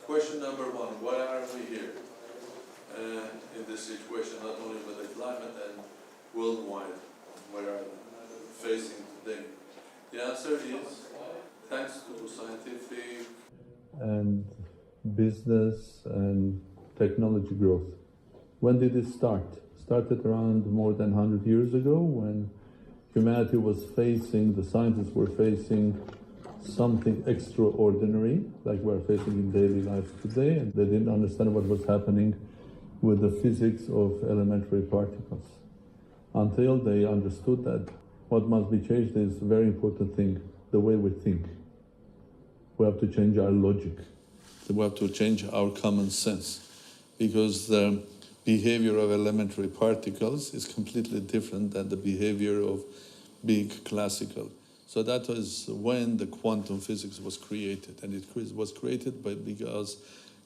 Question number one, why are we here in this situation, not only with the climate and worldwide, we are facing today? The answer is thanks to scientific and business and technology growth. When did it start? It started around more than 100 years ago when humanity was facing, the scientists were facing something extraordinary, like we're facing in daily life today, and they didn't understand what was happening with the physics of elementary particles. Until they understood that what must be changed is a very important thing, the way we think. We have to change our logic. We have to change our common sense, because the behavior of elementary particles is completely different than the behavior of big classical. So that was when the quantum physics was created, and it was created because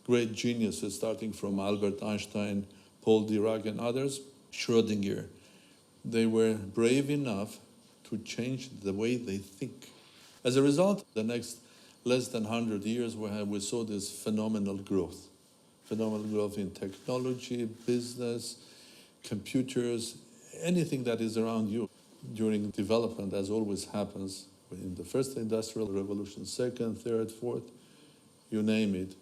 great geniuses, starting from Albert Einstein, Paul Dirac, and others, Schrödinger, they were brave enough to change the way they think. As a result, the next less than 100 years, we saw this phenomenal growth in technology, business, computers, anything that is around you. During development, as always happens, in the first industrial revolution, second, third, fourth, you name it.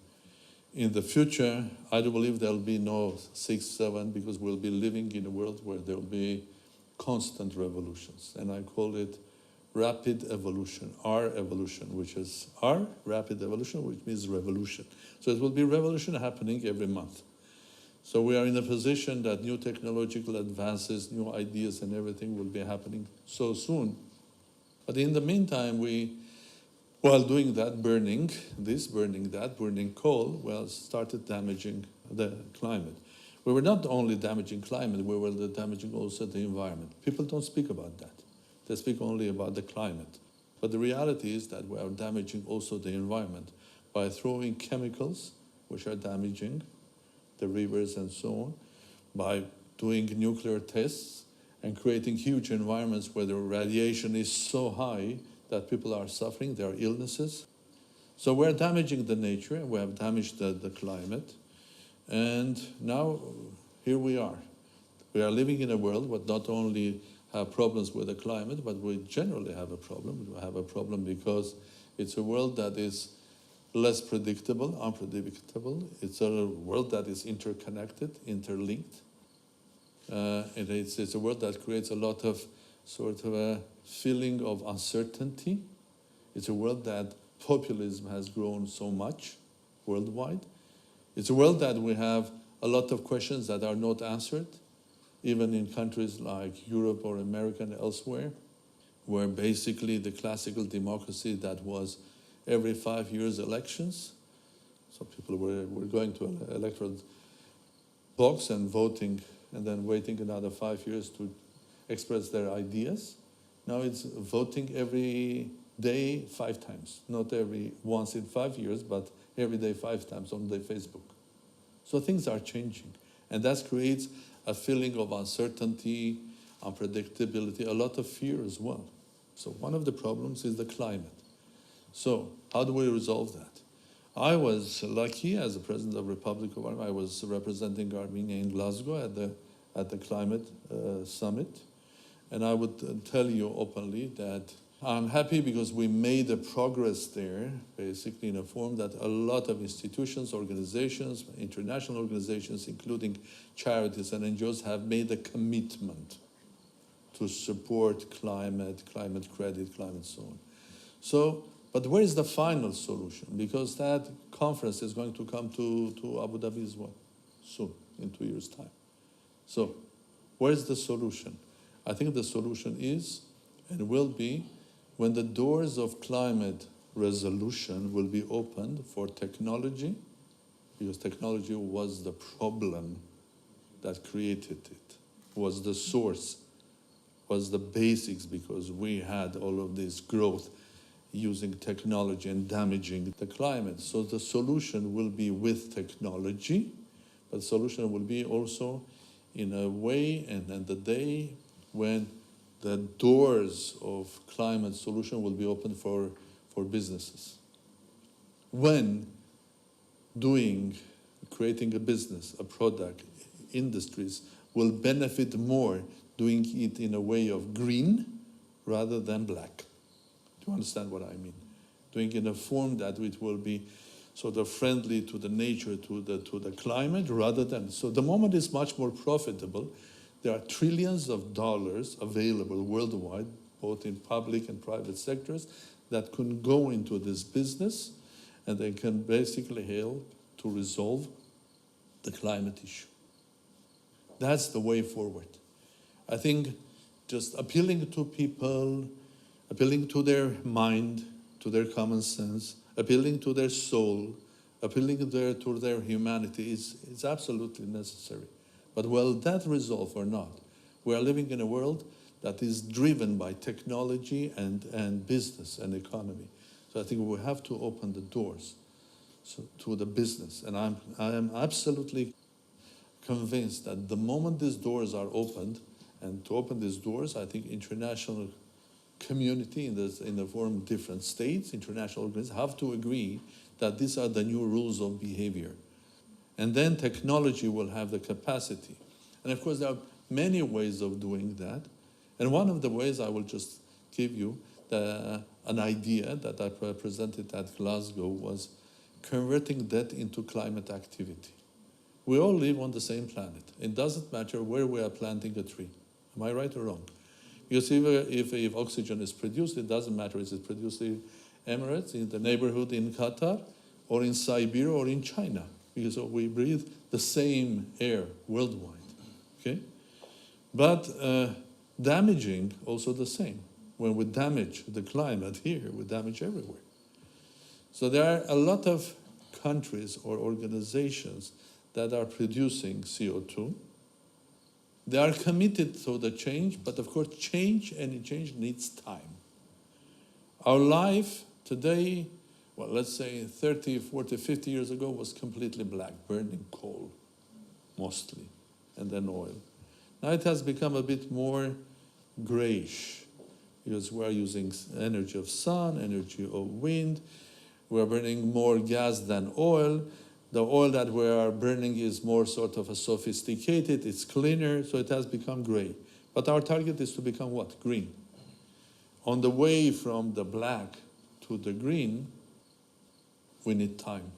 In the future, I do believe there'll be no 6, 7, because we'll be living in a world where there'll be constant revolutions. And I call it rapid evolution, R evolution, which is R, rapid evolution, which means revolution. So it will be revolution happening every month. So we are in a position that new technological advances, new ideas and everything will be happening so soon. But in the meantime, while doing that, burning this, burning that, burning coal, started damaging the climate. We were not only damaging climate, we were damaging also the environment. People don't speak about that. They speak only about the climate. But the reality is that we are damaging also the environment by throwing chemicals which are damaging the rivers and so on, by doing nuclear tests and creating huge environments where the radiation is so high that people are suffering, there are illnesses. So we're damaging the nature, we have damaged the climate, and now here we are. We are living in a world that not only have problems with the climate, but we generally have a problem. We have a problem because it's a world that is less predictable, unpredictable. It's a world that is interconnected, interlinked. And it's a world that creates a lot of sort of a feeling of uncertainty. It's a world that populism has grown so much worldwide. It's a world that we have a lot of questions that are not answered, even in countries like Europe or America and elsewhere, where basically the classical democracy that was every 5 years elections. So people were going to an electoral box and voting and then waiting another 5 years to express their ideas. Now it's voting every day 5 times, not every once in 5 years, but every day 5 times on their Facebook. So things are changing, and that creates a feeling of uncertainty, unpredictability, a lot of fear as well. So one of the problems is the climate. So how do we resolve that? I was lucky as the President of the Republic of Armenia. I was representing Armenia in Glasgow at the climate summit. And I would tell you openly that I'm happy because we made a progress there, basically in a form that a lot of institutions, organizations, international organizations, including charities and NGOs, have made a commitment to support climate credit, climate so on. So, but where is the final solution? Because that conference is going to come to Abu Dhabi as well, soon, in 2 years' time. So, where is the solution? I think the solution is, and will be, when the doors of climate resolution will be opened for technology, because technology was the problem that created it, was the source, was the basics, because we had all of this growth using technology and damaging the climate. So the solution will be with technology, but the solution will be also in a way and then the day when the doors of climate solution will be open for businesses. When creating a business, a product, industries will benefit more doing it in a way of green rather than black. Do you understand what I mean? Doing it in a form that it will be sort of friendly to the nature, to the climate, rather than. So the moment is much more profitable. There are trillions of dollars available worldwide, both in public and private sectors, that can go into this business, and they can basically help to resolve the climate issue. That's the way forward. I think just appealing to people, appealing to their mind, to their common sense, appealing to their soul, appealing to their humanity is absolutely necessary. But will that resolve or not? We are living in a world that is driven by technology and business and economy. So I think we have to open the doors to the business. And I am absolutely convinced that the moment these doors are opened, and to open these doors, I think international community in the form of different states, international organizations, have to agree that these are the new rules of behavior. And then technology will have the capacity. And of course, there are many ways of doing that. And one of the ways I will just give you an idea that I presented at Glasgow was converting that into climate activity. We all live on the same planet. It doesn't matter where we are planting a tree. Am I right or wrong? Because if oxygen is produced, it doesn't matter is it produced in Emirates, in the neighborhood in Qatar, or in Siberia, or in China. Because we breathe the same air worldwide. Okay? But damaging also the same. When we damage the climate here, we damage everywhere. So there are a lot of countries or organizations that are producing CO2. They are committed to the change, but of course any change needs time. Our life today, well, let's say 30, 40, 50 years ago was completely black, burning coal, mostly, and then oil. Now it has become a bit more grayish, because we are using energy of sun, energy of wind. We are burning more gas than oil. The oil that we are burning is more sort of a sophisticated, it's cleaner, so it has become gray. But our target is to become what? Green. On the way from the black to the green, we need time.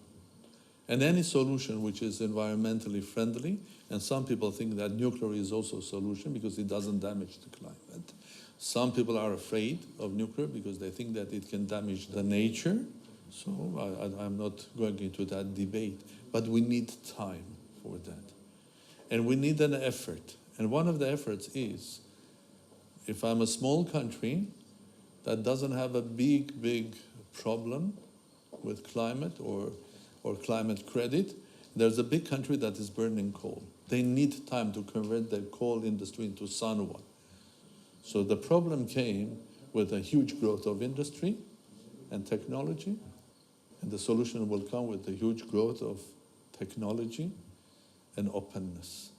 And any solution which is environmentally friendly, and some people think that nuclear is also a solution because it doesn't damage the climate. Some people are afraid of nuclear because they think that it can damage the nature. So I'm not going into that debate, but we need time for that. And we need an effort. And one of the efforts is, if I'm a small country that doesn't have a big problem with climate or climate credit, there's a big country that is burning coal. They need time to convert the coal industry into sun one. So the problem came with a huge growth of industry and technology. And the solution will come with the huge growth of technology and openness.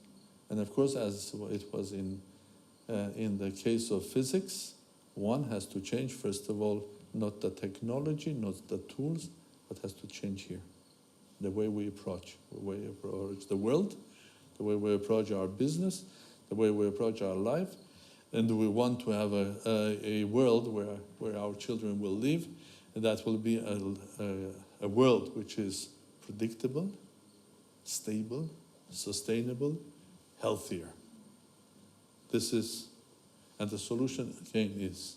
And of course, as it was in the case of physics, one has to change, first of all, not the technology, not the tools, but has to change here. The way we approach the world, the way we approach our business, the way we approach our life. And we want to have a world where our children will live. And that will be a world which is predictable, stable, sustainable, healthier. And the solution again is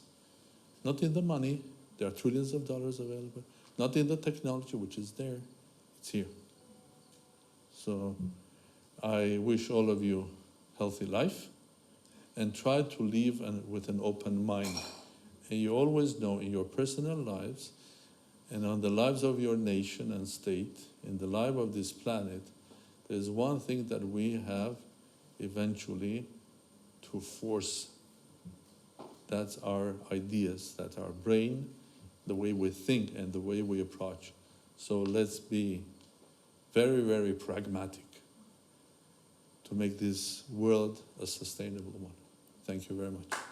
not in the money, there are trillions of dollars available, not in the technology which is there, it's here. So I wish all of you healthy life and try to live with an open mind. And you always know in your personal lives and on the lives of your nation and state, in the life of this planet, there's one thing that we have eventually to force. That's our ideas, that's our brain, the way we think and the way we approach. So let's be very, very pragmatic to make this world a sustainable one. Thank you very much.